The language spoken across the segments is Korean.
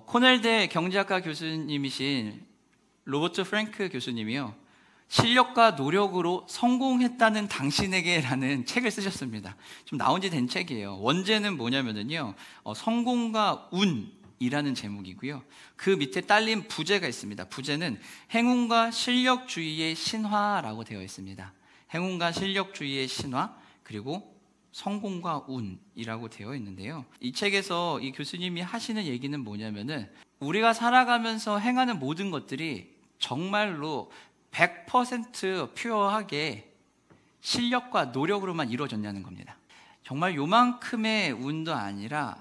코넬대 경제학과 교수님이신 로버트 프랭크 교수님이요, 실력과 노력으로 성공했다는 당신에게라는 책을 쓰셨습니다. 좀 나온 지 된 책이에요. 원제는 뭐냐면요, 성공과 운이라는 제목이고요. 그 밑에 딸린 부제가 있습니다. 부제는 행운과 실력주의의 신화라고 되어 있습니다. 행운과 실력주의의 신화, 그리고 성공과 운이라고 되어 있는데요. 이 책에서 이 교수님이 하시는 얘기는 뭐냐면은, 우리가 살아가면서 행하는 모든 것들이 정말로 100% 퓨어하게 실력과 노력으로만 이루어졌냐는 겁니다. 정말 요만큼의 운도 아니라,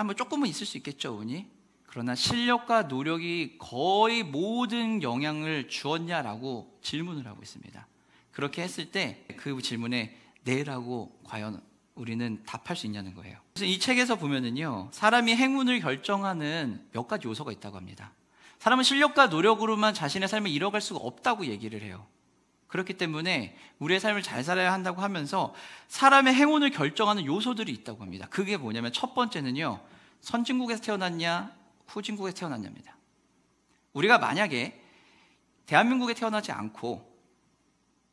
뭐 조금은 있을 수 있겠죠, 운이. 그러나 실력과 노력이 거의 모든 영향을 주었냐라고 질문을 하고 있습니다. 그렇게 했을 때 그 질문에 네라고 과연 우리는 답할 수 있냐는 거예요. 그래서 이 책에서 보면은요, 사람이 행운을 결정하는 몇 가지 요소가 있다고 합니다. 사람은 실력과 노력으로만 자신의 삶을 이뤄갈 수가 없다고 얘기를 해요. 그렇기 때문에 우리의 삶을 잘 살아야 한다고 하면서 사람의 행운을 결정하는 요소들이 있다고 합니다. 그게 뭐냐면, 첫 번째는요, 선진국에서 태어났냐 후진국에서 태어났냐입니다. 우리가 만약에 대한민국에 태어나지 않고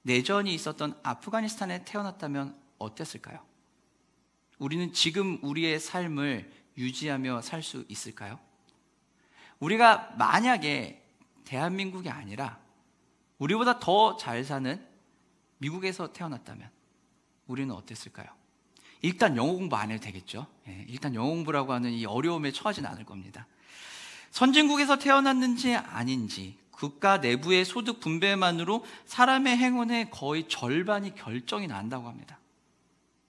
내전이 있었던 아프가니스탄에 태어났다면 어땠을까요? 우리는 지금 우리의 삶을 유지하며 살 수 있을까요? 우리가 만약에 대한민국이 아니라 우리보다 더 잘 사는 미국에서 태어났다면 우리는 어땠을까요? 일단 영어 공부 안 해도 되겠죠. 일단 영어 공부라고 하는 이 어려움에 처하지는 않을 겁니다. 선진국에서 태어났는지 아닌지, 국가 내부의 소득 분배만으로 사람의 행운의 거의 절반이 결정이 난다고 합니다.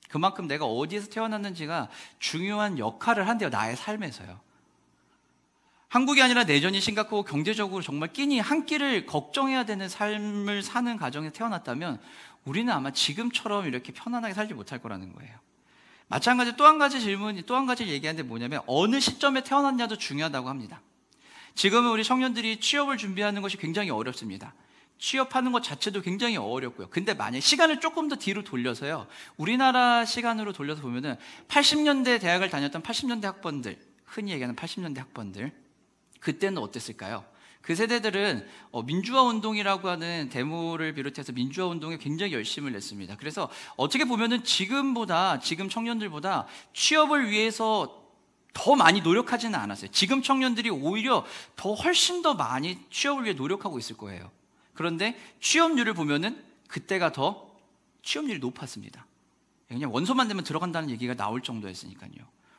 그만큼 내가 어디에서 태어났는지가 중요한 역할을 한대요, 나의 삶에서요. 한국이 아니라 내전이 심각하고 경제적으로 정말 끼니 한 끼를 걱정해야 되는 삶을 사는 가정에 태어났다면 우리는 아마 지금처럼 이렇게 편안하게 살지 못할 거라는 거예요. 마찬가지로 또 한 가지 얘기하는데 뭐냐면, 어느 시점에 태어났냐도 중요하다고 합니다. 지금은 우리 청년들이 취업을 준비하는 것이 굉장히 어렵습니다. 취업하는 것 자체도 굉장히 어렵고요. 근데 만약 시간을 조금 더 뒤로 돌려서요, 우리나라 시간으로 돌려서 보면은 80년대 대학을 다녔던 80년대 학번들, 흔히 얘기하는 80년대 학번들, 그때는 어땠을까요? 그 세대들은 민주화 운동이라고 하는 데모를 비롯해서 민주화 운동에 굉장히 열심을 냈습니다. 그래서 어떻게 보면은 지금 청년들보다 취업을 위해서 더 많이 노력하지는 않았어요. 지금 청년들이 오히려 훨씬 더 많이 취업을 위해 노력하고 있을 거예요. 그런데 취업률을 보면은 그때가 더 취업률이 높았습니다. 그냥 원서만 내면 들어간다는 얘기가 나올 정도였으니까요.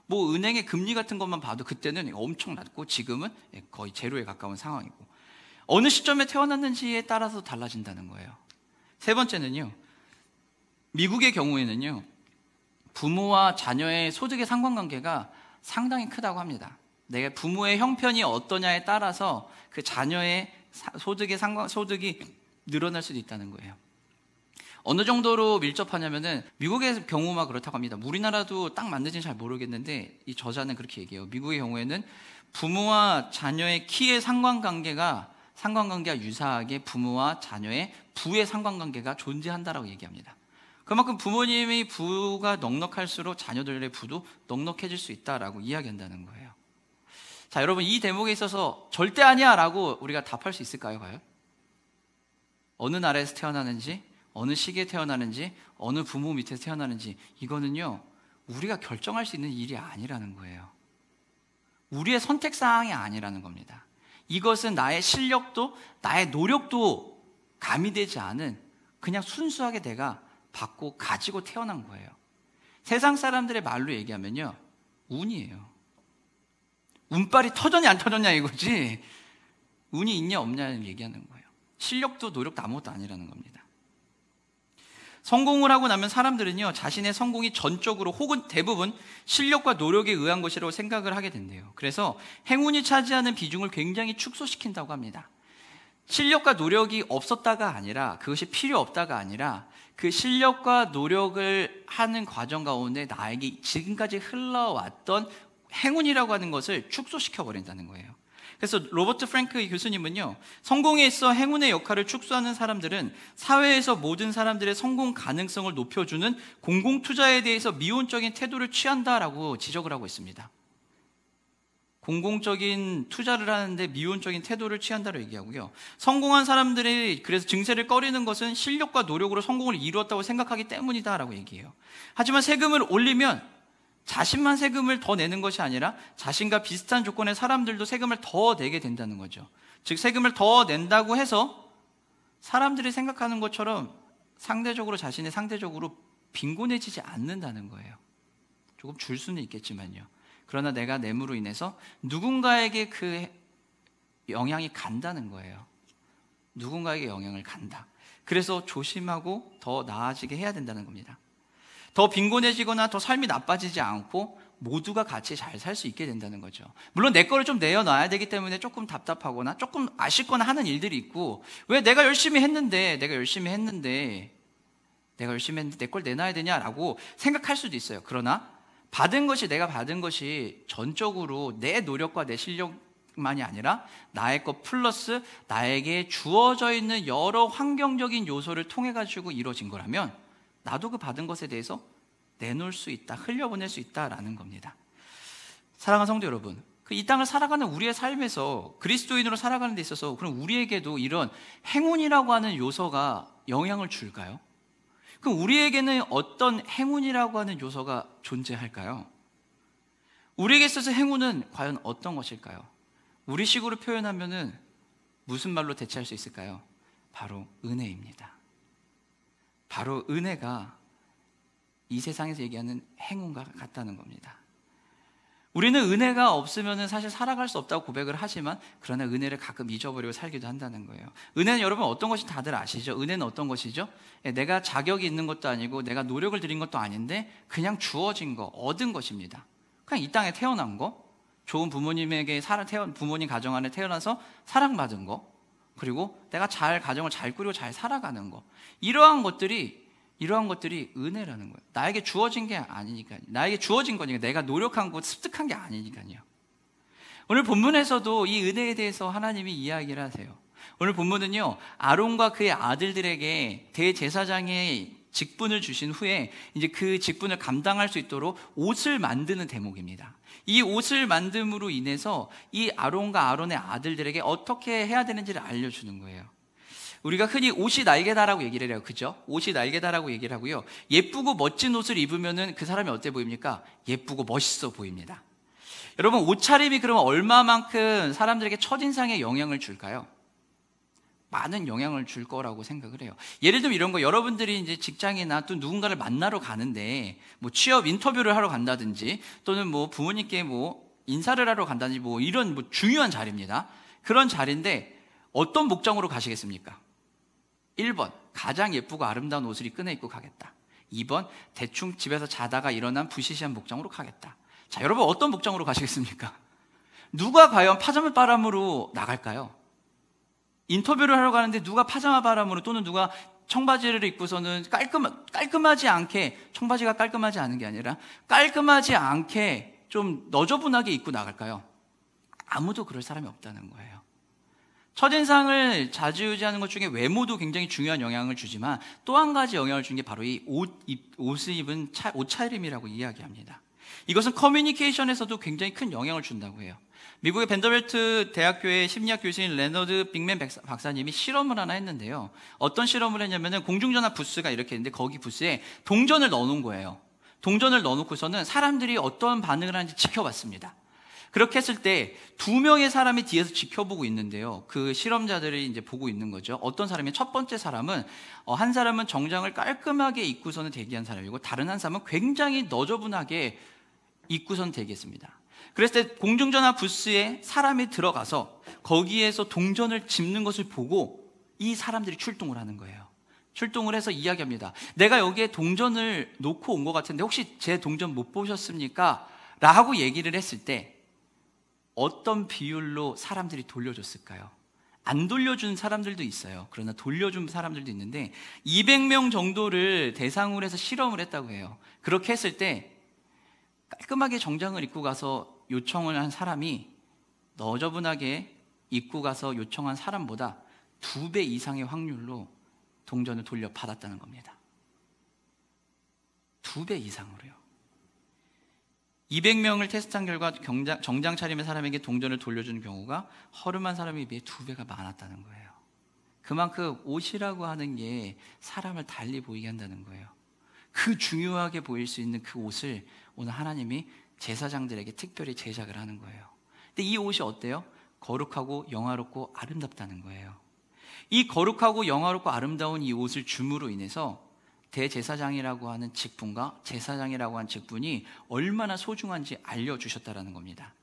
뭐 은행의 금리 같은 것만 봐도 그때는 엄청 낮고 지금은 거의 제로에 가까운 상황이고, 어느 시점에 태어났는지에 따라서 달라진다는 거예요. 세 번째는요, 미국의 경우에는요, 부모와 자녀의 소득의 상관관계가 상당히 크다고 합니다. 내가 부모의 형편이 어떠냐에 따라서 그 자녀의 소득이 늘어날 수도 있다는 거예요. 어느 정도로 밀접하냐면은, 미국의 경우만 그렇다고 합니다. 우리나라도 딱 맞는지는 잘 모르겠는데 이 저자는 그렇게 얘기해요. 미국의 경우에는 부모와 자녀의 키의 상관관계가 유사하게 부모와 자녀의 부의 상관관계가 존재한다라고 얘기합니다. 그만큼 부모님의 부가 넉넉할수록 자녀들의 부도 넉넉해질 수 있다라고 이야기한다는 거예요. 자, 여러분, 이 대목에 있어서 절대 아니야 라고 우리가 답할 수 있을까요, 과연? 어느 나라에서 태어나는지, 어느 시기에 태어나는지, 어느 부모 밑에서 태어나는지, 이거는요, 우리가 결정할 수 있는 일이 아니라는 거예요. 우리의 선택사항이 아니라는 겁니다. 이것은 나의 실력도 나의 노력도 가미되지 않은, 그냥 순수하게 내가 받고 가지고 태어난 거예요. 세상 사람들의 말로 얘기하면요, 운이에요. 운빨이 터졌냐 안 터졌냐 이거지, 운이 있냐 없냐를 얘기하는 거예요. 실력도 노력도 아무것도 아니라는 겁니다. 성공을 하고 나면 사람들은요, 자신의 성공이 전적으로 혹은 대부분 실력과 노력에 의한 것이라고 생각을 하게 된대요. 그래서 행운이 차지하는 비중을 굉장히 축소시킨다고 합니다. 실력과 노력이 없었다가 아니라, 그것이 필요 없다가 아니라, 그 실력과 노력을 하는 과정 가운데 나에게 지금까지 흘러왔던 행운이라고 하는 것을 축소시켜 버린다는 거예요. 그래서 로버트 프랭크 교수님은요, 성공에 있어 행운의 역할을 축소하는 사람들은 사회에서 모든 사람들의 성공 가능성을 높여주는 공공투자에 대해서 미온적인 태도를 취한다라고 지적을 하고 있습니다. 공공적인 투자를 하는데 미온적인 태도를 취한다고 얘기하고요. 성공한 사람들이 그래서 증세를 꺼리는 것은 실력과 노력으로 성공을 이루었다고 생각하기 때문이다라고 얘기해요. 하지만 세금을 올리면 자신만 세금을 더 내는 것이 아니라 자신과 비슷한 조건의 사람들도 세금을 더 내게 된다는 거죠. 즉 세금을 더 낸다고 해서 사람들이 생각하는 것처럼 자신이 상대적으로 빈곤해지지 않는다는 거예요. 조금 줄 수는 있겠지만요. 그러나 내가 냄으로 인해서 누군가에게 그 영향이 간다는 거예요. 누군가에게 영향을 간다. 그래서 조심하고 더 나아지게 해야 된다는 겁니다. 더 빈곤해지거나 더 삶이 나빠지지 않고 모두가 같이 잘 살 수 있게 된다는 거죠. 물론 내 거를 좀 내어놔야 되기 때문에 조금 답답하거나 조금 아쉽거나 하는 일들이 있고, 왜 내가 열심히 했는데 내 걸 내놔야 되냐라고 생각할 수도 있어요. 그러나 내가 받은 것이 전적으로 내 노력과 내 실력만이 아니라 나의 것 플러스 나에게 주어져 있는 여러 환경적인 요소를 통해 가지고 이루어진 거라면 나도 그 받은 것에 대해서 내놓을 수 있다, 흘려보낼 수 있다라는 겁니다. 사랑하는 성도 여러분, 이 땅을 살아가는 우리의 삶에서 그리스도인으로 살아가는 데 있어서 그럼 우리에게도 이런 행운이라고 하는 요소가 영향을 줄까요? 그럼 우리에게는 어떤 행운이라고 하는 요소가 존재할까요? 우리에게 있어서 행운은 과연 어떤 것일까요? 우리식으로 표현하면은 무슨 말로 대체할 수 있을까요? 바로 은혜입니다. 바로 은혜가 이 세상에서 얘기하는 행운과 같다는 겁니다. 우리는 은혜가 없으면 사실 살아갈 수 없다고 고백을 하지만 그러나 은혜를 가끔 잊어버리고 살기도 한다는 거예요. 은혜는 여러분 어떤 것이 다들 아시죠? 은혜는 어떤 것이죠? 내가 자격이 있는 것도 아니고 내가 노력을 들인 것도 아닌데 그냥 주어진 거, 얻은 것입니다. 그냥 이 땅에 태어난 거, 좋은 부모님에게 부모님 가정 안에 태어나서 사랑받은 거, 그리고 내가 가정을 잘 꾸리고 잘 살아가는 거, 이러한 것들이 은혜라는 거예요. 나에게 주어진 게 아니니까요. 나에게 주어진 거니까 내가 노력한 거, 습득한 게 아니니까요. 오늘 본문에서도 이 은혜에 대해서 하나님이 이야기를 하세요. 오늘 본문은요, 아론과 그의 아들들에게 대제사장의 직분을 주신 후에 이제 그 직분을 감당할 수 있도록 옷을 만드는 대목입니다. 이 옷을 만듦으로 인해서 이 아론과 아론의 아들들에게 어떻게 해야 되는지를 알려주는 거예요. 우리가 흔히 옷이 날개다라고 얘기를 해요. 그죠? 옷이 날개다라고 얘기를 하고요. 예쁘고 멋진 옷을 입으면은 그 사람이 어때 보입니까? 예쁘고 멋있어 보입니다. 여러분, 옷차림이 그러면 얼마만큼 사람들에게 첫인상에 영향을 줄까요? 많은 영향을 줄 거라고 생각을 해요. 예를 들면 이런 거, 여러분들이 이제 직장이나 또 누군가를 만나러 가는데 뭐 취업 인터뷰를 하러 간다든지 또는 뭐 부모님께 뭐 인사를 하러 간다든지 뭐 이런 뭐 중요한 자리입니다. 그런 자리인데 어떤 목적으로 가시겠습니까? 1번, 가장 예쁘고 아름다운 옷을 꺼내 입고 가겠다. 2번, 대충 집에서 자다가 일어난 부시시한 목장으로 가겠다. 자, 여러분 어떤 목장으로 가시겠습니까? 누가 과연 파자마 바람으로 나갈까요? 인터뷰를 하러 가는데 누가 파자마 바람으로 또는 누가 청바지를 입고서는 깔끔하지 않게, 청바지가 깔끔하지 않은 게 아니라 깔끔하지 않게 좀 너저분하게 입고 나갈까요? 아무도 그럴 사람이 없다는 거예요. 첫인상을 좌지우지하는 것 중에 외모도 굉장히 중요한 영향을 주지만 또 한 가지 영향을 주는 게 바로 이 옷을 입은 옷차림이라고 이야기합니다. 이것은 커뮤니케이션에서도 굉장히 큰 영향을 준다고 해요. 미국의 벤더벨트 대학교의 심리학 교수인 레너드 빅맨 박사님이 실험을 하나 했는데요. 어떤 실험을 했냐면은 공중전화 부스가 이렇게 있는데 거기 부스에 동전을 넣어놓은 거예요. 동전을 넣어놓고서는 사람들이 어떤 반응을 하는지 지켜봤습니다. 그렇게 했을 때 2명의 사람이 뒤에서 지켜보고 있는데요. 그 실험자들이 이제 보고 있는 거죠. 어떤 사람이, 첫 번째 사람은 한 사람은 정장을 깔끔하게 입고서는 대기한 사람이고 다른 한 사람은 굉장히 너저분하게 입고선 대기했습니다. 그랬을 때 공중전화 부스에 사람이 들어가서 거기에서 동전을 집는 것을 보고 이 사람들이 출동을 하는 거예요. 출동을 해서 이야기합니다. 내가 여기에 동전을 놓고 온 것 같은데 혹시 제 동전 못 보셨습니까? 라고 얘기를 했을 때 어떤 비율로 사람들이 돌려줬을까요? 안 돌려준 사람들도 있어요. 그러나 돌려준 사람들도 있는데 200명 정도를 대상으로 해서 실험을 했다고 해요. 그렇게 했을 때 깔끔하게 정장을 입고 가서 요청을 한 사람이 너저분하게 입고 가서 요청한 사람보다 2배 이상의 확률로 동전을 돌려받았다는 겁니다. 2배 이상으로요. 200명을 테스트한 결과 정장 차림의 사람에게 동전을 돌려주는 경우가 허름한 사람에 비해 2배가 많았다는 거예요. 그만큼 옷이라고 하는 게 사람을 달리 보이게 한다는 거예요. 그 중요하게 보일 수 있는 그 옷을 오늘 하나님이 제사장들에게 특별히 제작을 하는 거예요. 근데 이 옷이 어때요? 거룩하고 영화롭고 아름답다는 거예요. 이 거룩하고 영화롭고 아름다운 이 옷을 줌으로 인해서 대제사장이라고 하는 직분과 제사장이라고 하는 직분이 얼마나 소중한지 알려주셨다는 겁니다.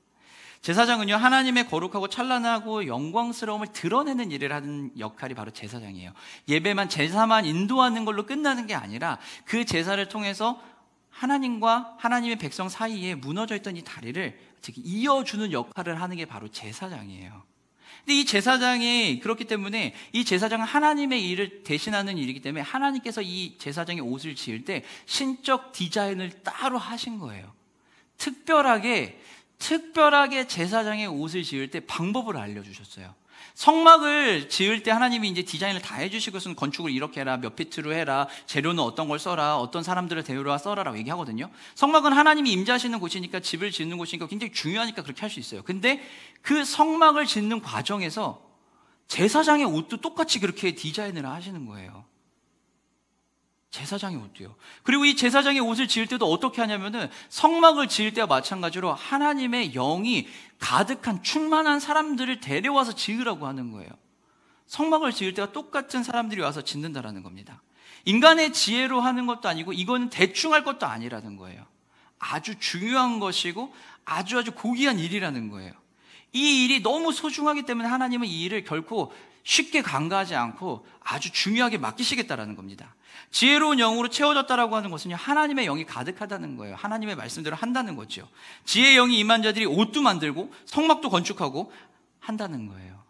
제사장은요, 하나님의 거룩하고 찬란하고 영광스러움을 드러내는 일을 하는 역할이 바로 제사장이에요. 예배만, 제사만 인도하는 걸로 끝나는 게 아니라 그 제사를 통해서 하나님과 하나님의 백성 사이에 무너져 있던 이 다리를 이어주는 역할을 하는 게 바로 제사장이에요. 근데 이 제사장이 그렇기 때문에 이 제사장은 하나님의 일을 대신하는 일이기 때문에 하나님께서 이 제사장의 옷을 지을 때 신적 디자인을 따로 하신 거예요. 특별하게 제사장의 옷을 지을 때 방법을 알려주셨어요. 성막을 지을 때 하나님이 이제 디자인을 다 해주시고서는 건축을 이렇게 해라, 몇 피트로 해라, 재료는 어떤 걸 써라, 어떤 사람들을 데려와 써라라고 얘기하거든요. 성막은 하나님이 임재하시는 곳이니까, 집을 짓는 곳이니까 굉장히 중요하니까 그렇게 할 수 있어요. 근데 그 성막을 짓는 과정에서 제사장의 옷도 똑같이 그렇게 디자인을 하시는 거예요. 제사장의 옷도요. 그리고 이 제사장의 옷을 지을 때도 어떻게 하냐면은 성막을 지을 때와 마찬가지로 하나님의 영이 가득한 충만한 사람들을 데려와서 지으라고 하는 거예요. 성막을 지을 때와 똑같은 사람들이 와서 짓는다라는 겁니다. 인간의 지혜로 하는 것도 아니고 이거는 대충 할 것도 아니라는 거예요. 아주 중요한 것이고 아주 고귀한 일이라는 거예요. 이 일이 너무 소중하기 때문에 하나님은 이 일을 결코 쉽게 간과하지 않고 아주 중요하게 맡기시겠다라는 겁니다. 지혜로운 영으로 채워졌다라고 하는 것은요, 하나님의 영이 가득하다는 거예요. 하나님의 말씀대로 한다는 거죠. 지혜의 영이 임한 자들이 옷도 만들고 성막도 건축하고 한다는 거예요.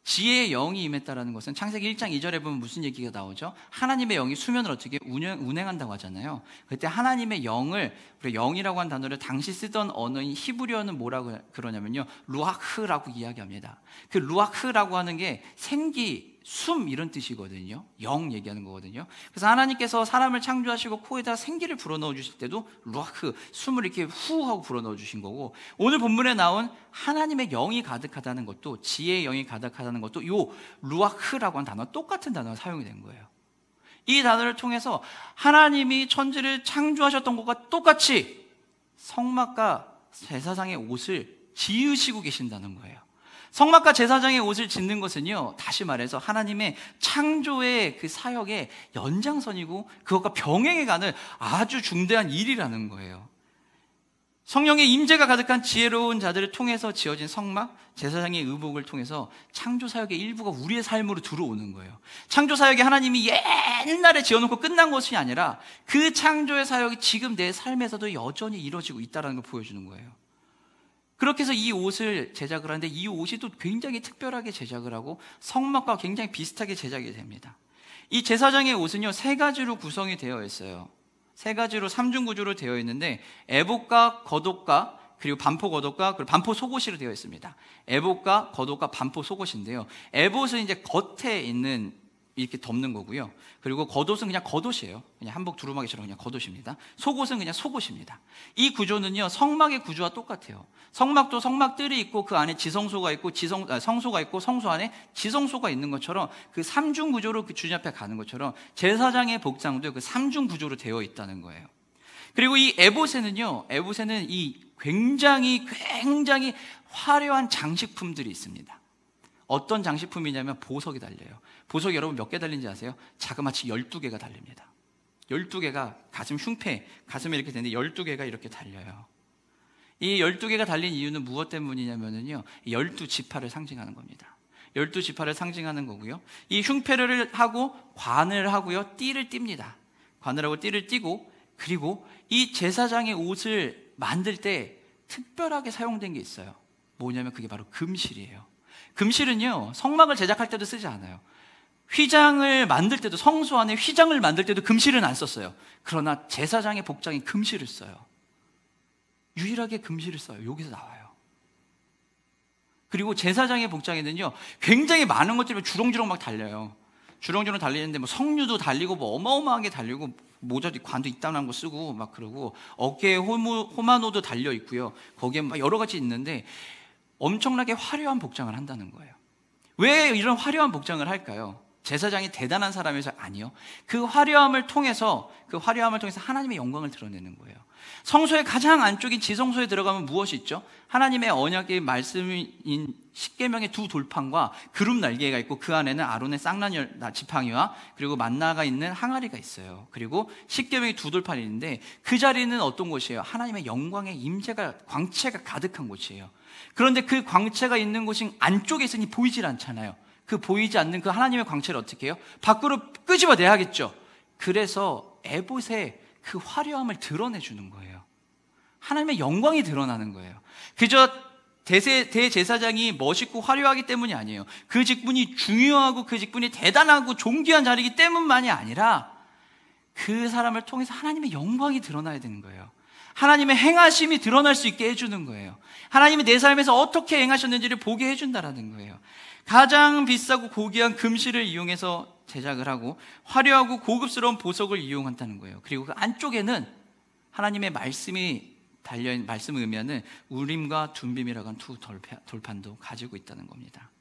지혜의 영이 임했다라는 것은 창세기 1장 2절에 보면 무슨 얘기가 나오죠? 하나님의 영이 수면을 어떻게 운행한다고 하잖아요. 그때 하나님의 영을, 우리가 영이라고 한 단어를 당시 쓰던 언어인 히브리어는 뭐라고 그러냐면요, 루아흐라고 이야기합니다. 그 루아흐라고 하는 게 생기, 숨 이런 뜻이거든요. 영 얘기하는 거거든요. 그래서 하나님께서 사람을 창조하시고 코에다 생기를 불어넣어 주실 때도 루아흐, 숨을 이렇게 후 하고 불어넣어 주신 거고, 오늘 본문에 나온 하나님의 영이 가득하다는 것도, 지혜의 영이 가득하다는 것도 요 루아흐라고 하는 단어, 똑같은 단어가 사용이 된 거예요. 이 단어를 통해서 하나님이 천지를 창조하셨던 것과 똑같이 성막과 제사장의 옷을 지으시고 계신다는 거예요. 성막과 제사장의 옷을 짓는 것은요, 다시 말해서 하나님의 창조의 그 사역의 연장선이고 그것과 병행해 가는 아주 중대한 일이라는 거예요. 성령의 임재가 가득한 지혜로운 자들을 통해서 지어진 성막, 제사장의 의복을 통해서 창조 사역의 일부가 우리의 삶으로 들어오는 거예요. 창조 사역이 하나님이 옛날에 지어놓고 끝난 것이 아니라 그 창조의 사역이 지금 내 삶에서도 여전히 이루어지고 있다는 걸 보여주는 거예요. 그렇게 해서 이 옷을 제작을 하는데, 이 옷이 또 굉장히 특별하게 제작을 하고 성막과 굉장히 비슷하게 제작이 됩니다. 이 제사장의 옷은요, 3가지로 구성이 되어 있어요. 3가지로 3중 구조로 되어 있는데, 에봇과 겉옷과 그리고 반포 겉옷과 그리고 반포 속옷으로 되어 있습니다. 에봇과 겉옷과 반포 속옷인데요, 에봇은 이제 겉에 있는 이렇게 덮는 거고요. 그리고 겉옷은 그냥 겉옷이에요. 그냥 한복 두루마기처럼 그냥 겉옷입니다. 속옷은 그냥 속옷입니다. 이 구조는요, 성막의 구조와 똑같아요. 성막도 성막들이 있고 그 안에 지성소가 있고 성소가 있고 성소 안에 지성소가 있는 것처럼, 그 3중 구조로 그 주님 앞에 가는 것처럼 제사장의 복장도 그 3중 구조로 되어 있다는 거예요. 그리고 이 에봇에는요, 에봇에는 이 굉장히 화려한 장식품들이 있습니다. 어떤 장식품이냐면 보석이 달려요. 보석이 여러분 몇 개 달린지 아세요? 자그마치 12개가 달립니다. 12개가 가슴 흉패, 가슴에 이렇게 되는데 12개가 이렇게 달려요. 이 12개가 달린 이유는 무엇 때문이냐면요, 12지파를 상징하는 겁니다. 12지파를 상징하는 거고요. 이 흉패를 하고 관을 하고요, 띠를 띱니다. 관을 하고 띠를 띠고, 그리고 이 제사장의 옷을 만들 때 특별하게 사용된 게 있어요. 뭐냐면 그게 바로 금실이에요. 금실은요, 성막을 제작할 때도 쓰지 않아요. 휘장을 만들 때도, 성소 안에 휘장을 만들 때도 금실은 안 썼어요. 그러나 제사장의 복장에 금실을 써요. 유일하게 금실을 써요. 여기서 나와요. 그리고 제사장의 복장에는요, 굉장히 많은 것들이 주렁주렁 막 달려요. 주렁주렁 달리는데 뭐 석류도 달리고 뭐 어마어마하게 달리고 모자 관도 이따만한 거 쓰고 막 그러고 어깨에 호마노도 달려 있고요. 거기에 막 여러 가지 있는데 엄청나게 화려한 복장을 한다는 거예요. 왜 이런 화려한 복장을 할까요? 제사장이 대단한 사람에서 아니요. 그 화려함을 통해서 하나님의 영광을 드러내는 거예요. 성소의 가장 안쪽인 지성소에 들어가면 무엇이 있죠? 하나님의 언약의 말씀인 십계명의 두 돌판과 그룹 날개가 있고 그 안에는 아론의 쌍난 지팡이와 그리고 만나가 있는 항아리가 있어요. 그리고 십계명의 두 돌판이 있는데 그 자리는 어떤 곳이에요? 하나님의 영광의 임재가 광채가 가득한 곳이에요. 그런데 그 광채가 있는 곳이 안쪽에 있으니 보이질 않잖아요. 그 보이지 않는 그 하나님의 광채를 어떻게 해요? 밖으로 끄집어내야겠죠. 그래서 에봇의 그 화려함을 드러내주는 거예요. 하나님의 영광이 드러나는 거예요. 그저 대제사장이 멋있고 화려하기 때문이 아니에요. 그 직분이 중요하고 그 직분이 대단하고 존귀한 자리이기 때문만이 아니라 그 사람을 통해서 하나님의 영광이 드러나야 되는 거예요. 하나님의 행하심이 드러날 수 있게 해주는 거예요. 하나님이 내 삶에서 어떻게 행하셨는지를 보게 해준다라는 거예요. 가장 비싸고 고귀한 금실을 이용해서 제작을 하고 화려하고 고급스러운 보석을 이용한다는 거예요. 그리고 그 안쪽에는 하나님의 말씀이 달려있는, 말씀을 의미하는 우림과 둠빔이라고 하는 두 돌판도 가지고 있다는 겁니다.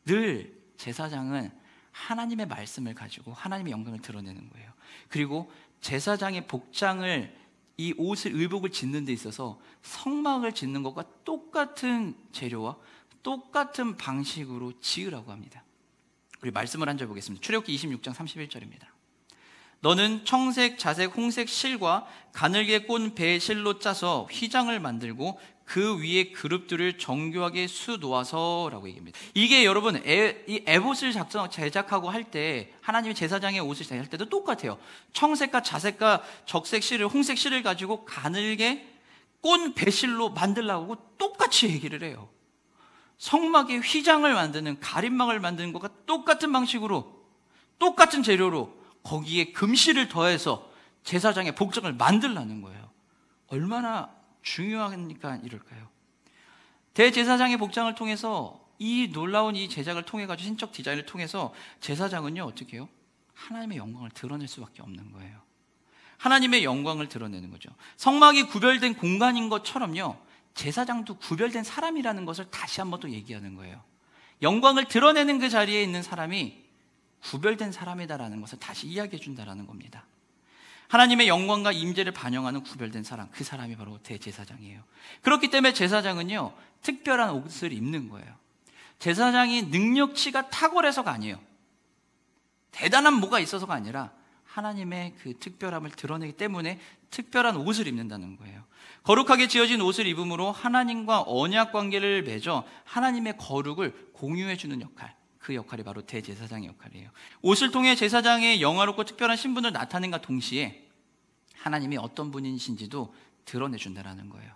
늘 제사장은 하나님의 말씀을 가지고 하나님의 영광을 드러내는 거예요. 그리고 제사장의 복장을, 이 옷을, 의복을 짓는 데 있어서 성막을 짓는 것과 똑같은 재료와 똑같은 방식으로 지으라고 합니다. 우리 말씀을 한 절 보겠습니다. 출애굽기 26장 31절입니다. 너는 청색, 자색, 홍색 실과 가늘게 꼰 배 실로 짜서 휘장을 만들고 그 위에 그룹들을 정교하게 수놓아서라고 얘기합니다. 이게 여러분 이 에봇을 제작하고 할 때 하나님의 제사장의 옷을 제작할 때도 똑같아요. 청색과 자색과 적색 실을, 홍색 실을 가지고 가늘게 꼰 배실로 만들라고 똑같이 얘기를 해요. 성막의 휘장을 만드는, 가림막을 만드는 것과 똑같은 방식으로, 똑같은 재료로 거기에 금실을 더해서 제사장의 복장을 만들라는 거예요. 얼마나 중요하니까 이럴까요? 대제사장의 복장을 통해서, 이 놀라운 이 제작을 통해 가지고 신적 디자인을 통해서 제사장은요 어떻게 해요? 하나님의 영광을 드러낼 수밖에 없는 거예요. 하나님의 영광을 드러내는 거죠. 성막이 구별된 공간인 것처럼요, 제사장도 구별된 사람이라는 것을 다시 한번 또 얘기하는 거예요. 영광을 드러내는 그 자리에 있는 사람이 구별된 사람이다라는 것을 다시 이야기해 준다라는 겁니다. 하나님의 영광과 임재를 반영하는 구별된 사람, 그 사람이 바로 대제사장이에요. 그렇기 때문에 제사장은요 특별한 옷을 입는 거예요. 제사장이 능력치가 탁월해서가 아니에요. 대단한 뭐가 있어서가 아니라 하나님의 그 특별함을 드러내기 때문에 특별한 옷을 입는다는 거예요. 거룩하게 지어진 옷을 입음으로 하나님과 언약 관계를 맺어 하나님의 거룩을 공유해 주는 역할, 그 역할이 바로 대제사장의 역할이에요. 옷을 통해 제사장의 영화롭고 특별한 신분을 나타낸과 동시에 하나님이 어떤 분이신지도 드러내준다는 거예요.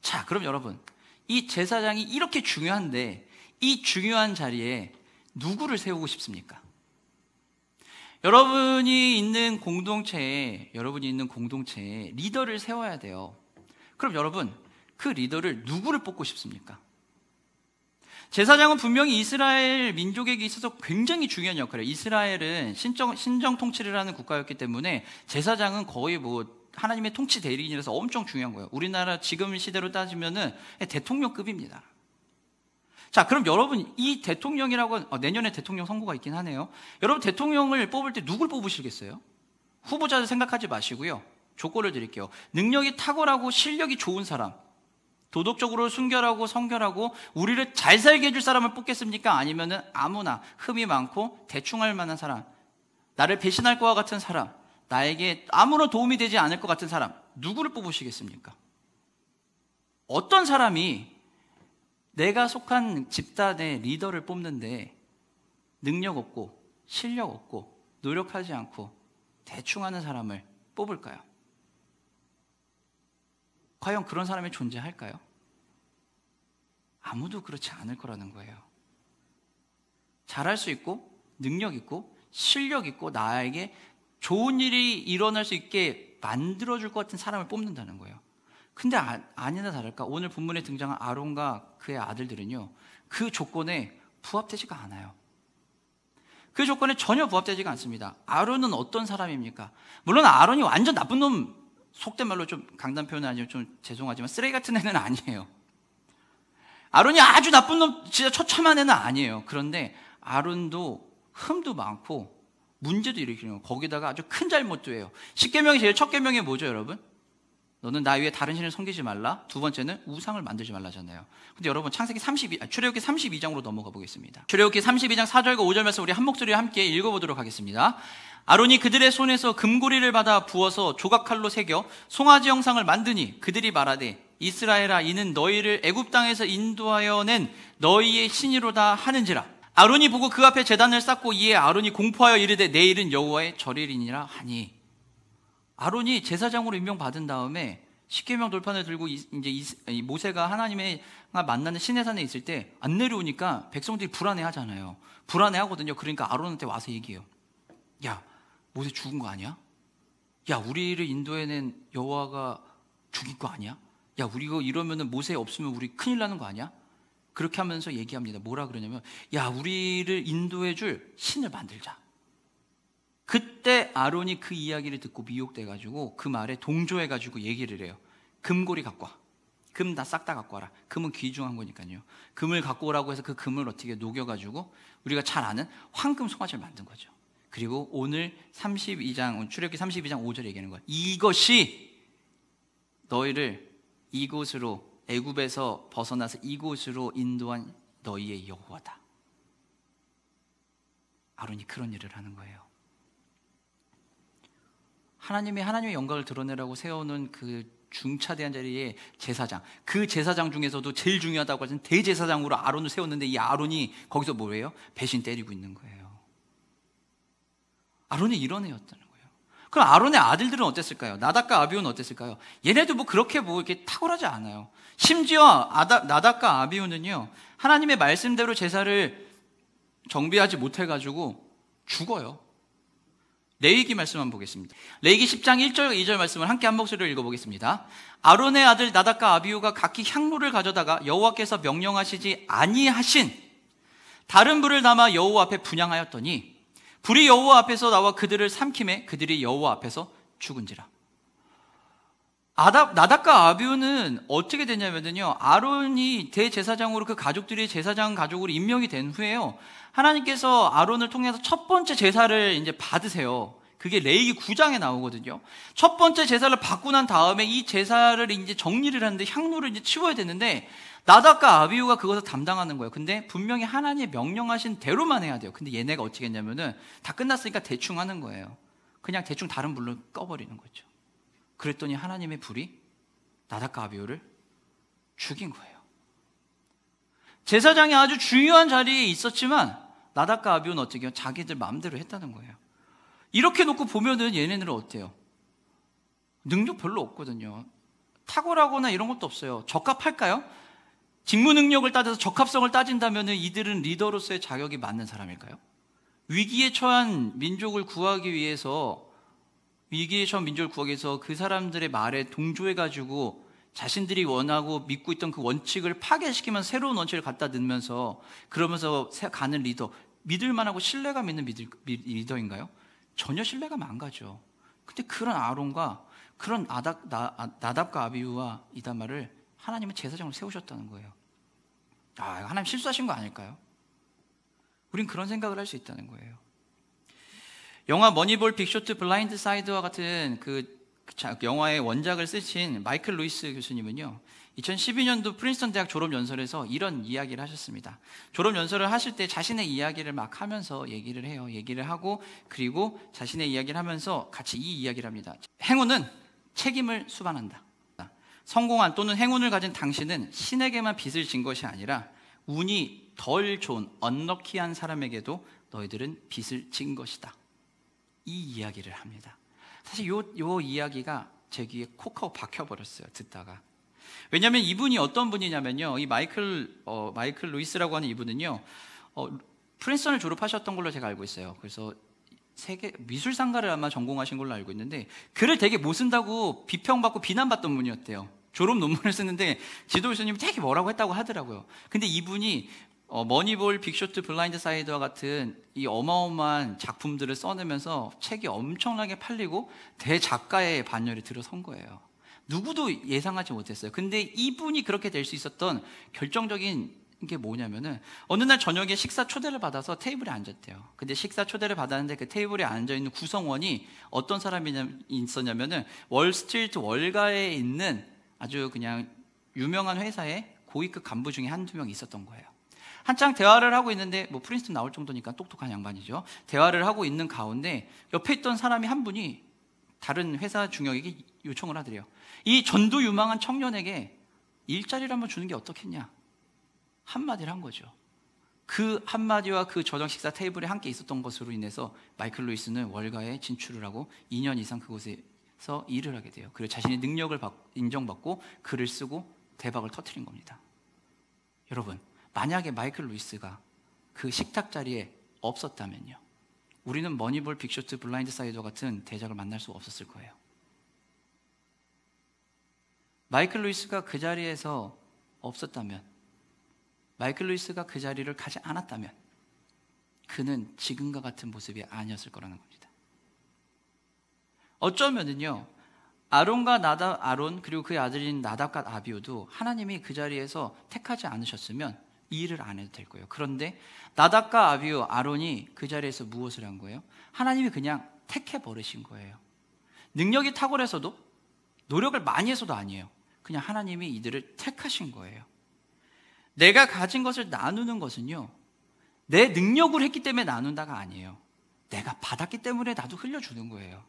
자, 그럼 여러분, 이 제사장이 이렇게 중요한데 이 중요한 자리에 누구를 세우고 싶습니까? 여러분이 있는 공동체에 리더를 세워야 돼요. 그럼 여러분, 그 리더를 누구를 뽑고 싶습니까? 제사장은 분명히 이스라엘 민족에게 있어서 굉장히 중요한 역할이에요. 이스라엘은 신정 통치를 하는 국가였기 때문에 제사장은 거의 하나님의 통치 대리인이라서 엄청 중요한 거예요. 우리나라 지금 시대로 따지면은 대통령급입니다. 자, 그럼 여러분, 이 대통령이라고, 내년에 대통령 선거가 있긴 하네요. 여러분, 대통령을 뽑을 때 누굴 뽑으시겠어요? 후보자를 생각하지 마시고요. 조건을 드릴게요. 능력이 탁월하고 실력이 좋은 사람, 도덕적으로 순결하고 성결하고 우리를 잘 살게 해줄 사람을 뽑겠습니까? 아니면은 아무나 흠이 많고 대충 할 만한 사람, 나를 배신할 것과 같은 사람, 나에게 아무런 도움이 되지 않을 것 같은 사람, 누구를 뽑으시겠습니까? 어떤 사람이 내가 속한 집단의 리더를 뽑는데 능력 없고 실력 없고 노력하지 않고 대충 하는 사람을 뽑을까요? 과연 그런 사람이 존재할까요? 아무도 그렇지 않을 거라는 거예요. 잘할 수 있고 능력 있고 실력 있고 나에게 좋은 일이 일어날 수 있게 만들어줄 것 같은 사람을 뽑는다는 거예요. 근데 아니나 다를까 오늘 본문에 등장한 아론과 그의 아들들은요 그 조건에 부합되지가 않아요. 그 조건에 전혀 부합되지가 않습니다. 아론은 어떤 사람입니까? 물론 아론이 완전 나쁜 놈, 속된 말로 좀 강단 표현은 아니면 좀 죄송하지만 쓰레기 같은 애는 아니에요. 아론이 아주 나쁜 놈, 진짜 처참한 애는 아니에요. 그런데 아론도 흠도 많고 문제도 일으키는 거예요. 거기다가 아주 큰 잘못도 해요. 10계명이 제일 첫 계명이 뭐죠, 여러분? 너는 나 위에 다른 신을 섬기지 말라. 두 번째는 우상을 만들지 말라잖아요. 근데 여러분 출애굽기 32장으로 넘어가 보겠습니다. 출애굽기 32장 4절과 5절 말씀 우리 한 목소리로 함께 읽어보도록 하겠습니다. 아론이 그들의 손에서 금고리를 받아 부어서 조각칼로 새겨 송아지 형상을 만드니 그들이 말하되 이스라엘아 이는 너희를 애굽 땅에서 인도하여 낸 너희의 신이로다 하는지라. 아론이 보고 그 앞에 제단을 쌓고 이에 아론이 공포하여 이르되 내일은 여호와의 절일이니라 하니. 아론이 제사장으로 임명받은 다음에 십계명 돌판을 들고 이제 모세가 하나님의 만나는 시내산에 있을 때 안 내려오니까 백성들이 불안해하잖아요. 불안해하거든요. 그러니까 아론한테 와서 얘기해요. 야, 모세 죽은 거 아니야? 야, 우리를 인도해낸 여호와가 죽인 거 아니야? 야, 우리 이거 이러면은 모세 없으면 우리 큰일 나는 거 아니야? 그렇게 하면서 얘기합니다. 뭐라 그러냐면, 야, 우리를 인도해줄 신을 만들자. 그때 아론이 그 이야기를 듣고 미혹돼가지고 그 말에 동조해가지고 얘기를 해요. 금고리 갖고 와. 금 다 싹 다 갖고 와라. 금은 귀중한 거니까요. 금을 갖고 오라고 해서 그 금을 어떻게 녹여가지고 우리가 잘 아는 황금 송아지를 만든 거죠. 그리고 오늘 출애굽기 32장 5절에 얘기하는 거야. 이것이 너희를 이곳으로 애굽에서 벗어나서 이곳으로 인도한 너희의 여호와다. 아론이 그런 일을 하는 거예요. 하나님의 영광을 드러내라고 세우는 그 중차대한 자리에 제사장, 그 제사장 중에서도 제일 중요하다고 하는 대제사장으로 아론을 세웠는데 이 아론이 거기서 뭐예요? 배신 때리고 있는 거예요. 아론이 이런 애였다는 거예요. 그럼 아론의 아들들은 어땠을까요? 나답과 아비후는 어땠을까요? 얘네도 그렇게 이렇게 탁월하지 않아요. 심지어 나답과 아비후는요, 하나님의 말씀대로 제사를 정비하지 못해가지고 죽어요. 레위기 말씀 한번 보겠습니다. 레위기 10장 1절 2절 말씀을 함께 한 목소리로 읽어보겠습니다. 아론의 아들 나답과 아비후가 각기 향로를 가져다가 여호와께서 명령하시지 아니하신 다른 불을 담아 여호와 앞에 분향하였더니 불이 여호와 앞에서 나와 그들을 삼킴에 그들이 여호와 앞에서 죽은지라. 나답과 아비후는 어떻게 됐냐면요, 아론이 대제사장으로 그 가족들이 제사장 가족으로 임명이 된 후에요, 하나님께서 아론을 통해서 첫 번째 제사를 이제 받으세요. 그게 레위기 9장에 나오거든요. 첫 번째 제사를 받고 난 다음에 이 제사를 이제 정리를 하는데 향로를 이제 치워야 되는데 나답과 아비후가 그것을 담당하는 거예요. 근데 분명히 하나님이 명령하신 대로만 해야 돼요. 근데 얘네가 어떻게 했냐면은 다 끝났으니까 대충 하는 거예요. 그냥 대충 다른 불로 꺼버리는 거죠. 그랬더니 하나님의 불이 나답과 아비후를 죽인 거예요. 제사장이 아주 중요한 자리에 있었지만 나답과 아비후는 어떻게 해요? 자기들 마음대로 했다는 거예요. 이렇게 놓고 보면은 얘네들은 어때요? 능력 별로 없거든요. 탁월하거나 이런 것도 없어요. 적합할까요? 직무 능력을 따져서 적합성을 따진다면은 이들은 리더로서의 자격이 맞는 사람일까요? 위기에 처한 민족을 구하기 위해서 그 사람들의 말에 동조해가지고 자신들이 원하고 믿고 있던 그 원칙을 파괴시키면서 새로운 원칙을 갖다 넣으면서 그러면서 가는 리더, 믿을 만하고 신뢰감 있는 리더인가요? 전혀 신뢰가 망가져. 근데 그런 아론과 그런 나답과 아비후와 이다말을 하나님은 제사장으로 세우셨다는 거예요. 하나님 실수하신 거 아닐까요? 우린 그런 생각을 할 수 있다는 거예요. 영화 머니볼, 빅쇼트, 블라인드 사이드와 같은 그 영화의 원작을 쓰신 마이클 루이스 교수님은요, 2012년도 프린스턴 대학 졸업연설에서 이런 이야기를 하셨습니다. 졸업연설을 하실 때 자신의 이야기를 막 하면서 얘기를 해요. 얘기를 하고 그리고 자신의 이야기를 하면서 같이 이 이야기를 합니다. 행운은 책임을 수반한다. 성공한 또는 행운을 가진 당신은 신에게만 빚을 진 것이 아니라 운이 덜 좋은 언럭키한 사람에게도 너희들은 빚을 진 것이다. 이 이야기를 합니다. 사실 요 이야기가 제 귀에 콕 하고 박혀버렸어요. 듣다가. 왜냐하면 이분이 어떤 분이냐면요, 이 마이클 루이스라고 하는 이분은요, 프린스턴을 졸업하셨던 걸로 제가 알고 있어요. 그래서 세계 미술상가를 아마 전공하신 걸로 알고 있는데 글을 되게 못 쓴다고 비평받고 비난받던 분이었대요. 졸업 논문을 쓰는데 지도 교수님이 되게 뭐라고 했다고 하더라고요. 근데 이분이 머니볼, 빅쇼트, 블라인드 사이드와 같은 이 어마어마한 작품들을 써내면서 책이 엄청나게 팔리고 대작가의 반열에 들어선 거예요. 누구도 예상하지 못했어요. 근데 이분이 그렇게 될 수 있었던 결정적인 게 뭐냐면은 어느 날 저녁에 식사 초대를 받아서 테이블에 앉았대요. 근데 식사 초대를 받았는데 그 테이블에 앉아있는 구성원이 어떤 사람이 있었냐면은 월스트리트 월가에 있는 아주 그냥 유명한 회사의 고위급 간부 중에 한두 명 있었던 거예요. 한창 대화를 하고 있는데, 뭐 프린스턴 나올 정도니까 똑똑한 양반이죠. 대화를 하고 있는 가운데 옆에 있던 사람이 한 분이 다른 회사 중역에게 요청을 하더래요. 이 전도 유망한 청년에게 일자리를 한번 주는 게 어떻겠냐, 한마디를 한 거죠. 그 한마디와 그 저녁 식사 테이블에 함께 있었던 것으로 인해서 마이클 루이스는 월가에 진출을 하고 2년 이상 그곳에서 일을 하게 돼요. 그리고 자신의 능력을 인정받고 글을 쓰고 대박을 터뜨린 겁니다. 여러분, 만약에 마이클 루이스가 그 식탁 자리에 없었다면요, 우리는 머니볼, 빅쇼트, 블라인드 사이드와 같은 대작을 만날 수 없었을 거예요. 마이클 루이스가 그 자리에서 없었다면, 마이클 루이스가 그 자리를 가지 않았다면 그는 지금과 같은 모습이 아니었을 거라는 겁니다. 어쩌면은요, 아론 그리고 그의 아들인 나답과 아비후도 하나님이 그 자리에서 택하지 않으셨으면 이 일을 안 해도 될 거예요. 그런데 나답과 아비후, 아론이 그 자리에서 무엇을 한 거예요? 하나님이 그냥 택해 버리신 거예요. 능력이 탁월해서도 노력을 많이 해서도 아니에요. 그냥 하나님이 이들을 택하신 거예요. 내가 가진 것을 나누는 것은요, 내 능력으로 했기 때문에 나눈다가 아니에요. 내가 받았기 때문에 나도 흘려주는 거예요.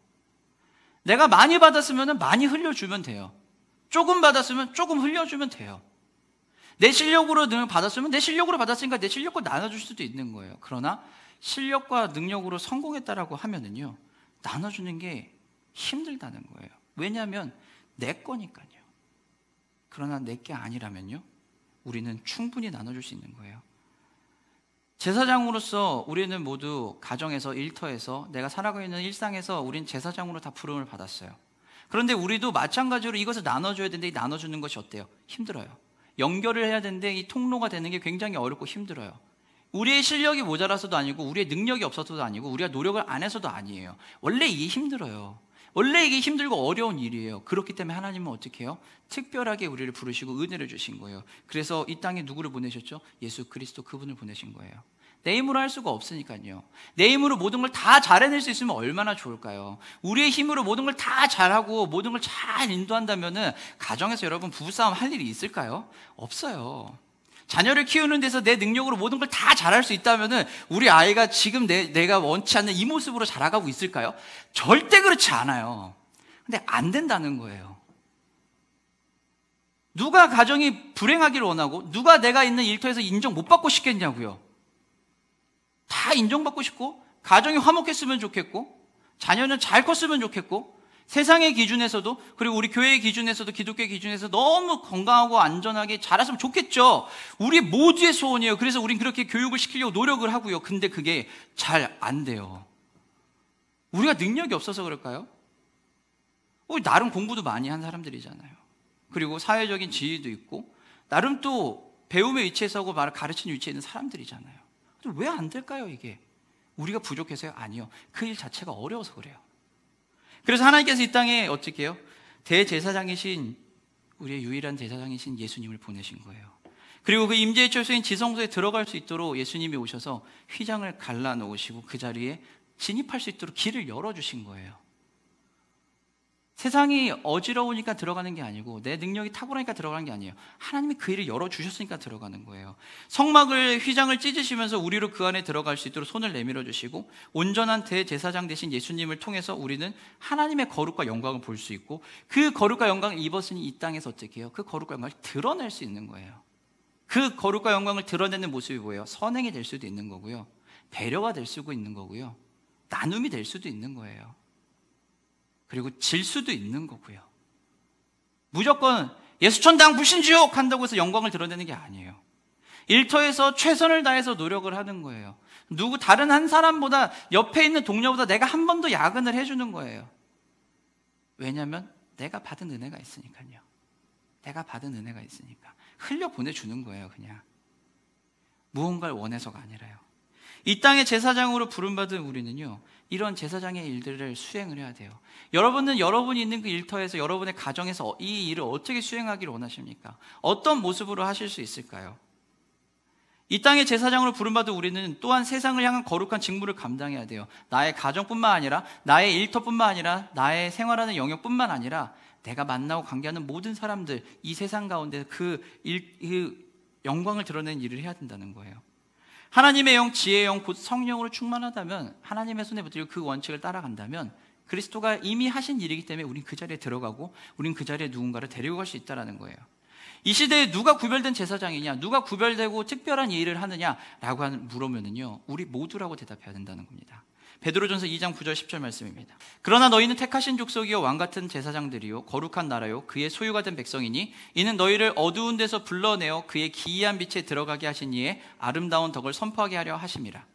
내가 많이 받았으면 많이 흘려주면 돼요. 조금 받았으면 조금 흘려주면 돼요. 내 실력으로 받았으면 내 실력으로 받았으니까 내 실력과 나눠줄 수도 있는 거예요. 그러나 실력과 능력으로 성공했다라고 하면은요, 나눠주는 게 힘들다는 거예요. 왜냐하면 내 거니까요. 그러나 내 게 아니라면요, 우리는 충분히 나눠줄 수 있는 거예요. 제사장으로서 우리는 모두 가정에서, 일터에서, 내가 살아가고 있는 일상에서 우린 제사장으로 다 부름을 받았어요. 그런데 우리도 마찬가지로 이것을 나눠줘야 되는데, 이 나눠주는 것이 어때요? 힘들어요. 연결을 해야 되는데 이 통로가 되는 게 굉장히 어렵고 힘들어요. 우리의 실력이 모자라서도 아니고, 우리의 능력이 없어서도 아니고, 우리가 노력을 안 해서도 아니에요. 원래 이게 힘들어요. 원래 이게 힘들고 어려운 일이에요. 그렇기 때문에 하나님은 어떻게 해요? 특별하게 우리를 부르시고 은혜를 주신 거예요. 그래서 이 땅에 누구를 보내셨죠? 예수 그리스도, 그분을 보내신 거예요. 내 힘으로 할 수가 없으니까요. 내 힘으로 모든 걸 다 잘해낼 수 있으면 얼마나 좋을까요? 우리의 힘으로 모든 걸 다 잘하고 모든 걸 잘 인도한다면은 가정에서 여러분 부부싸움 할 일이 있을까요? 없어요. 자녀를 키우는 데서 내 능력으로 모든 걸 다 잘할 수 있다면은 우리 아이가 지금 내가 원치 않는 이 모습으로 자라가고 있을까요? 절대 그렇지 않아요. 근데 안 된다는 거예요. 누가 가정이 불행하기를 원하고, 누가 내가 있는 일터에서 인정 못 받고 싶겠냐고요. 다 인정받고 싶고, 가정이 화목했으면 좋겠고, 자녀는 잘 컸으면 좋겠고, 세상의 기준에서도, 그리고 우리 교회의 기준에서도, 기독교의 기준에서 너무 건강하고 안전하게 자랐으면 좋겠죠. 우리 모두의 소원이에요. 그래서 우린 그렇게 교육을 시키려고 노력을 하고요. 근데 그게 잘 안 돼요. 우리가 능력이 없어서 그럴까요? 우리 나름 공부도 많이 한 사람들이잖아요. 그리고 사회적인 지위도 있고, 나름 또 배움의 위치에 서고 가르치는 위치에 있는 사람들이잖아요. 왜 안 될까요, 이게? 우리가 부족해서요? 아니요. 그 일 자체가 어려워서 그래요. 그래서 하나님께서 이 땅에 어떻게 해요? 대제사장이신, 우리의 유일한 제사장이신 예수님을 보내신 거예요. 그리고 그 임재의 처소인 지성소에 들어갈 수 있도록 예수님이 오셔서 휘장을 갈라놓으시고 그 자리에 진입할 수 있도록 길을 열어주신 거예요. 세상이 어지러우니까 들어가는 게 아니고, 내 능력이 탁월하니까 들어가는 게 아니에요. 하나님이 그 일을 열어주셨으니까 들어가는 거예요. 성막을, 휘장을 찢으시면서 우리로 그 안에 들어갈 수 있도록 손을 내밀어 주시고, 온전한 대제사장 되신 예수님을 통해서 우리는 하나님의 거룩과 영광을 볼 수 있고, 그 거룩과 영광을 입었으니 이 땅에서 어떻게 해요? 그 거룩과 영광을 드러낼 수 있는 거예요. 그 거룩과 영광을 드러내는 모습이 뭐예요? 선행이 될 수도 있는 거고요, 배려가 될 수도 있는 거고요, 나눔이 될 수도 있는 거예요. 그리고 질 수도 있는 거고요. 무조건 예수천당 불신지옥 한다고 해서 영광을 드러내는 게 아니에요. 일터에서 최선을 다해서 노력을 하는 거예요. 다른 한 사람보다, 옆에 있는 동료보다 내가 한 번 더 야근을 해주는 거예요. 왜냐하면 내가 받은 은혜가 있으니까요. 내가 받은 은혜가 있으니까 흘려 보내주는 거예요. 그냥 무언가를 원해서가 아니라요. 이 땅의 제사장으로 부름받은 우리는요, 이런 제사장의 일들을 수행을 해야 돼요. 여러분은 여러분이 있는 그 일터에서, 여러분의 가정에서 이 일을 어떻게 수행하기를 원하십니까? 어떤 모습으로 하실 수 있을까요? 이 땅의 제사장으로 부름받은 우리는 또한 세상을 향한 거룩한 직무를 감당해야 돼요. 나의 가정뿐만 아니라, 나의 일터뿐만 아니라, 나의 생활하는 영역뿐만 아니라, 내가 만나고 관계하는 모든 사람들, 이 세상 가운데 그 영광을 드러내는 일을 해야 된다는 거예요. 하나님의 영, 지혜의 영, 곧 성령으로 충만하다면, 하나님의 손에 붙들고 그 원칙을 따라간다면 그리스도가 이미 하신 일이기 때문에 우린 그 자리에 들어가고, 우린 그 자리에 누군가를 데리고 갈 수 있다는 거예요. 이 시대에 누가 구별된 제사장이냐, 누가 구별되고 특별한 일을 하느냐라고 물으면은요, 우리 모두라고 대답해야 된다는 겁니다. 베드로전서 2장 9절 10절 말씀입니다. 그러나 너희는 택하신 족속이요 왕같은 제사장들이요 거룩한 나라요 그의 소유가 된 백성이니 이는 너희를 어두운 데서 불러내어 그의 기이한 빛에 들어가게 하신 이의 아름다운 덕을 선포하게 하려 하심이라.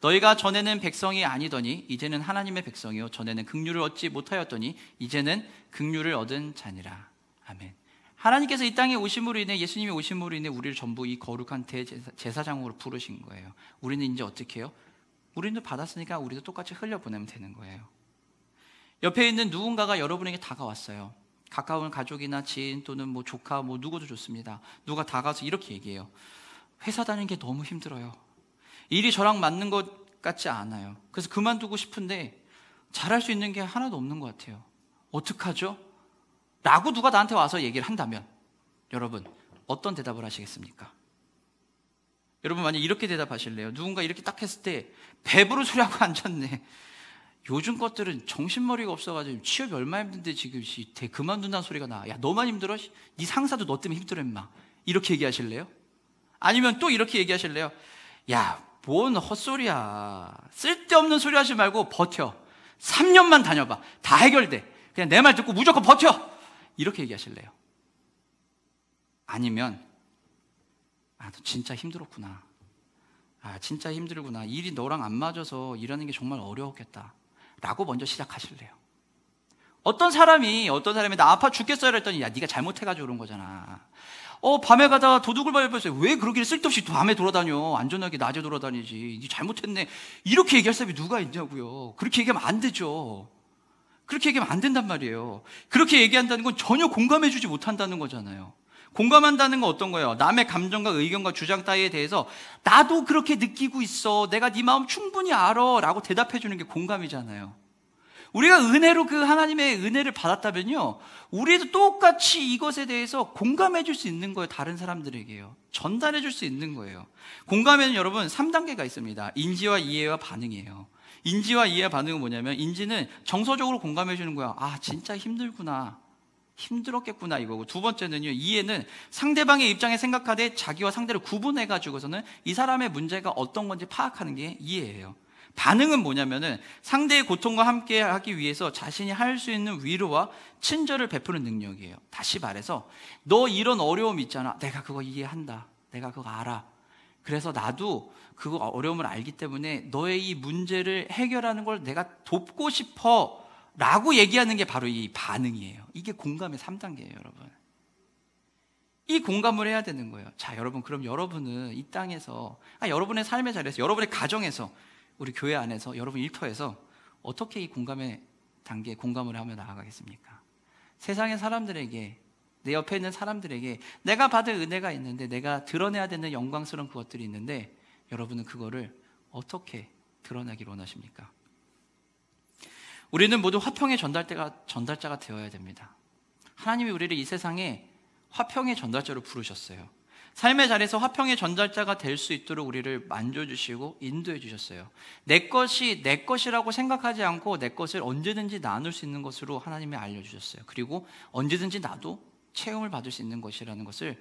너희가 전에는 백성이 아니더니 이제는 하나님의 백성이요 전에는 긍휼을 얻지 못하였더니 이제는 긍휼을 얻은 자니라. 아멘. 하나님께서 이 땅에 오심으로 인해, 예수님이 오심으로 인해 우리를 전부 이 거룩한 대제사장으로 부르신 거예요. 우리는 이제 어떻게 해요? 우리도 받았으니까 우리도 똑같이 흘려보내면 되는 거예요. 옆에 있는 누군가가 여러분에게 다가왔어요. 가까운 가족이나 지인 또는 뭐 조카 뭐 누구도 좋습니다. 누가 다가와서 이렇게 얘기해요. 회사 다니는 게 너무 힘들어요. 일이 저랑 맞는 것 같지 않아요. 그래서 그만두고 싶은데 잘할 수 있는 게 하나도 없는 것 같아요. 어떡하죠? 라고 누가 나한테 와서 얘기를 한다면 여러분 어떤 대답을 하시겠습니까? 여러분 만약 이렇게 대답하실래요? 누군가 이렇게 딱 했을 때 배부른 소리하고 앉았네. 요즘 것들은 정신머리가 없어가지고 취업이 얼마나 힘든데 지금 그만둔다는 소리가 나. 야 너만 힘들어? 네 상사도 너 때문에 힘들어 임마. 이렇게 얘기하실래요? 아니면 또 이렇게 얘기하실래요? 야 뭔 헛소리야. 쓸데없는 소리 하지 말고 버텨. 3년만 다녀봐. 다 해결돼. 그냥 내 말 듣고 무조건 버텨. 이렇게 얘기하실래요? 아니면 너 진짜 힘들었구나. 진짜 힘들구나. 일이 너랑 안 맞아서 일하는 게 정말 어려웠겠다. 라고 먼저 시작하실래요? 어떤 사람이 나 아파 죽겠어요 그랬더니 야 네가 잘못해가지고 그런 거잖아. 밤에 가다가 도둑을 밟았어요. 왜 그러기를 쓸데없이 밤에 돌아다녀. 안전하게 낮에 돌아다니지. 네 잘못했네. 이렇게 얘기할 사람이 누가 있냐고요. 그렇게 얘기하면 안 되죠. 그렇게 얘기하면 안 된단 말이에요. 그렇게 얘기한다는 건 전혀 공감해주지 못한다는 거잖아요. 공감한다는 건 어떤 거예요? 남의 감정과 의견과 주장 따위에 대해서 나도 그렇게 느끼고 있어. 내가 네 마음 충분히 알아. 라고 대답해주는 게 공감이잖아요. 우리가 은혜로 그 하나님의 은혜를 받았다면요, 우리도 똑같이 이것에 대해서 공감해줄 수 있는 거예요. 다른 사람들에게요. 전달해줄 수 있는 거예요. 공감에는 여러분 3단계가 있습니다. 인지와 이해와 반응이에요. 인지와 이해와 반응은 뭐냐면, 인지는 정서적으로 공감해주는 거야. 진짜 힘들구나. 힘들었겠구나 이거고, 두 번째는요, 이해는 상대방의 입장에 생각하되 자기와 상대를 구분해가지고서는 이 사람의 문제가 어떤 건지 파악하는 게 이해예요. 반응은 뭐냐면은 상대의 고통과 함께 하기 위해서 자신이 할 수 있는 위로와 친절을 베푸는 능력이에요. 다시 말해서 너 이런 어려움 있잖아. 내가 그거 이해한다. 내가 그거 알아. 그래서 나도 그거 어려움을 알기 때문에 너의 이 문제를 해결하는 걸 내가 돕고 싶어 라고 얘기하는 게 바로 이 반응이에요. 이게 공감의 3단계예요, 여러분. 이 공감을 해야 되는 거예요. 자, 여러분, 그럼 여러분은 이 땅에서, 여러분의 삶의 자리에서, 여러분의 가정에서, 우리 교회 안에서, 여러분 일터에서 어떻게 이 공감의 단계에 공감을 하며 나아가겠습니까? 세상의 사람들에게, 내 옆에 있는 사람들에게 내가 받을 은혜가 있는데, 내가 드러내야 되는 영광스러운 그것들이 있는데, 여러분은 그거를 어떻게 드러내기를 원하십니까? 우리는 모두 화평의 전달자가 되어야 됩니다. 하나님이 우리를 이 세상에 화평의 전달자로 부르셨어요. 삶의 자리에서 화평의 전달자가 될 수 있도록 우리를 만져주시고 인도해 주셨어요. 내 것이 내 것이라고 생각하지 않고 내 것을 언제든지 나눌 수 있는 것으로 하나님이 알려주셨어요. 그리고 언제든지 나도 체험을 받을 수 있는 것이라는 것을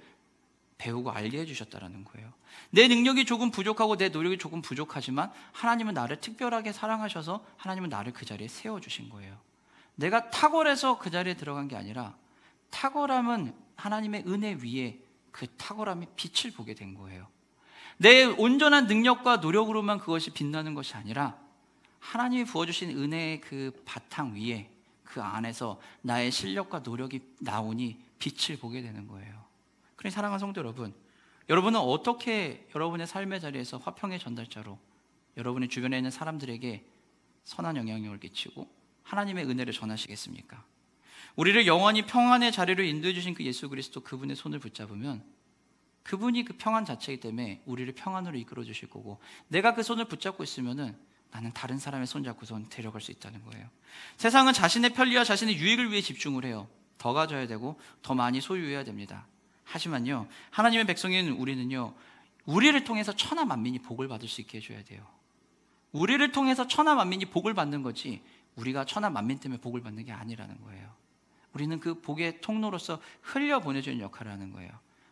배우고 알게 해주셨다는 거예요. 내 능력이 조금 부족하고 내 노력이 조금 부족하지만 하나님은 나를 특별하게 사랑하셔서 하나님은 나를 그 자리에 세워주신 거예요. 내가 탁월해서 그 자리에 들어간 게 아니라, 탁월함은 하나님의 은혜 위에 그 탁월함이 빛을 보게 된 거예요. 내 온전한 능력과 노력으로만 그것이 빛나는 것이 아니라 하나님이 부어주신 은혜의 그 바탕 위에, 그 안에서 나의 실력과 노력이 나오니 빛을 보게 되는 거예요. 그러니 사랑하는 성도 여러분, 여러분은 어떻게 여러분의 삶의 자리에서 화평의 전달자로 여러분의 주변에 있는 사람들에게 선한 영향력을 끼치고 하나님의 은혜를 전하시겠습니까? 우리를 영원히 평안의 자리로 인도해 주신 그 예수 그리스도, 그분의 손을 붙잡으면 그분이 그 평안 자체이기 때문에 우리를 평안으로 이끌어 주실 거고, 내가 그 손을 붙잡고 있으면은 나는 다른 사람의 손 잡고선 데려갈 수 있다는 거예요. 세상은 자신의 편리와 자신의 유익을 위해 집중을 해요. 더 가져야 되고 더 많이 소유해야 됩니다. 하지만요, 하나님의 백성인 우리는요, 우리를 통해서 천하 만민이 복을 받을 수 있게 해줘야 돼요. 우리를 통해서 천하 만민이 복을 받는 거지, 우리가 천하 만민 때문에 복을 받는 게 아니라는 거예요. 우리는 그 복의 통로로서 흘려 보내주는 역할을 하는 거예요.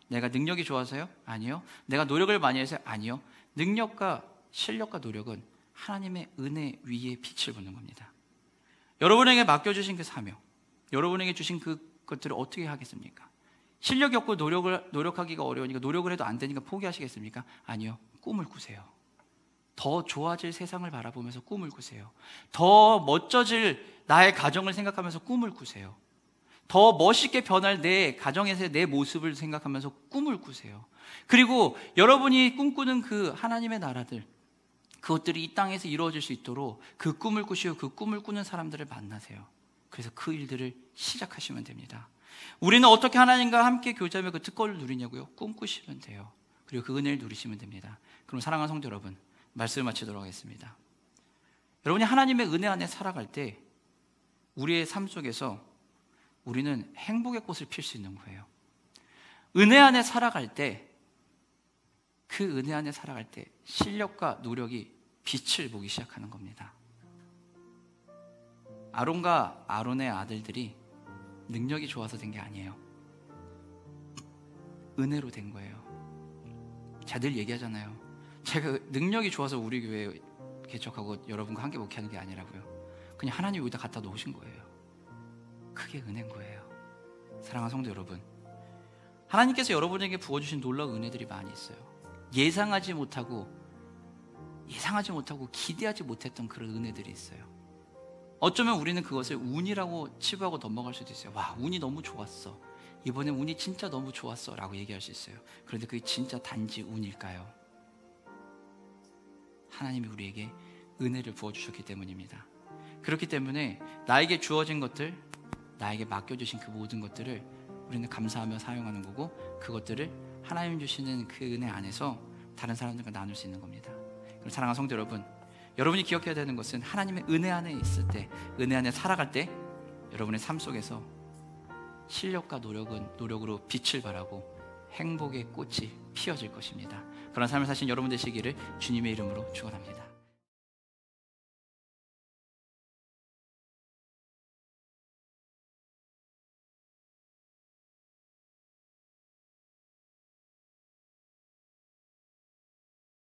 내가 능력이 좋아서요? 아니요. 내가 노력을 많이 해서요? 아니요. 능력과 실력과 노력은 하나님의 은혜 위에 빛을 보는 겁니다. 여러분에게 맡겨주신 그 사명, 여러분에게 주신 그것들을 어떻게 하겠습니까? 실력이 없고 노력하기가 어려우니까, 노력을 해도 안 되니까 포기하시겠습니까? 아니요. 꿈을 꾸세요. 더 좋아질 세상을 바라보면서 꿈을 꾸세요. 더 멋져질 나의 가정을 생각하면서 꿈을 꾸세요. 더 멋있게 변할 내 가정에서의 내 모습을 생각하면서 꿈을 꾸세요. 그리고 여러분이 꿈꾸는 그 하나님의 나라들, 그것들이 이 땅에서 이루어질 수 있도록 그 꿈을 꾸시고 그 꿈을 꾸는 사람들을 만나세요. 그래서 그 일들을 시작하시면 됩니다. 우리는 어떻게 하나님과 함께 교제하며 그 특권을 누리냐고요? 꿈꾸시면 돼요. 그리고 그 은혜를 누리시면 됩니다. 그럼 사랑하는 성도 여러분, 말씀을 마치도록 하겠습니다. 여러분이 하나님의 은혜 안에 살아갈 때 우리의 삶 속에서 우리는 행복의 꽃을 필 수 있는 거예요. 은혜 안에 살아갈 때, 그 은혜 안에 살아갈 때 실력과 노력이 빛을 보기 시작하는 겁니다. 아론과 아론의 아들들이 능력이 좋아서 된 게 아니에요. 은혜로 된 거예요. 제가 늘 얘기하잖아요. 제가 능력이 좋아서 우리 교회 개척하고 여러분과 함께 목회하는 게 아니라고요. 그냥 하나님이 여기다 갖다 놓으신 거예요. 그게 은혜인 거예요. 사랑하는 성도 여러분, 하나님께서 여러분에게 부어주신 놀라운 은혜들이 많이 있어요. 예상하지 못하고 기대하지 못했던 그런 은혜들이 있어요. 어쩌면 우리는 그것을 운이라고 치부하고 넘어갈 수도 있어요. 와, 운이 너무 좋았어, 이번에 운이 진짜 너무 좋았어 라고 얘기할 수 있어요. 그런데 그게 진짜 단지 운일까요? 하나님이 우리에게 은혜를 부어주셨기 때문입니다. 그렇기 때문에 나에게 주어진 것들, 나에게 맡겨주신 그 모든 것들을 우리는 감사하며 사용하는 거고, 그것들을 하나님 주시는 그 은혜 안에서 다른 사람들과 나눌 수 있는 겁니다. 그럼 사랑하는 성도 여러분, 여러분이 기억해야 되는 것은 하나님의 은혜 안에 있을 때, 은혜 안에 살아갈 때 여러분의 삶 속에서 실력과 노력으로 빛을 발하고 행복의 꽃이 피어질 것입니다. 그런 삶을 사신 여러분 되시기를 주님의 이름으로 축원합니다.